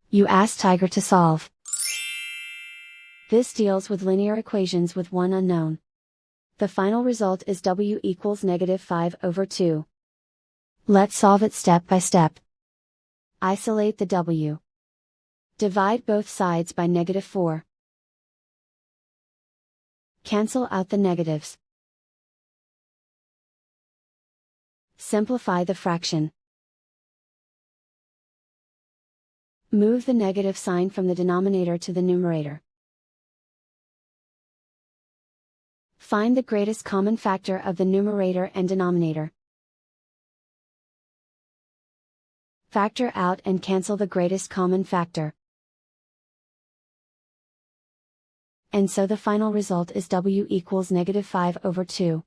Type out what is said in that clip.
You ask Tiger to solve. This deals with linear equations with one unknown. The final result is w equals -5/2. Let's solve it step by step. Isolate the w. Divide both sides by -4. Cancel out the negatives. Simplify the fraction. Move the negative sign from the denominator to the numerator. Find the greatest common factor of the numerator and denominator. Factor out and cancel the greatest common factor. And so the final result is w equals -5/2.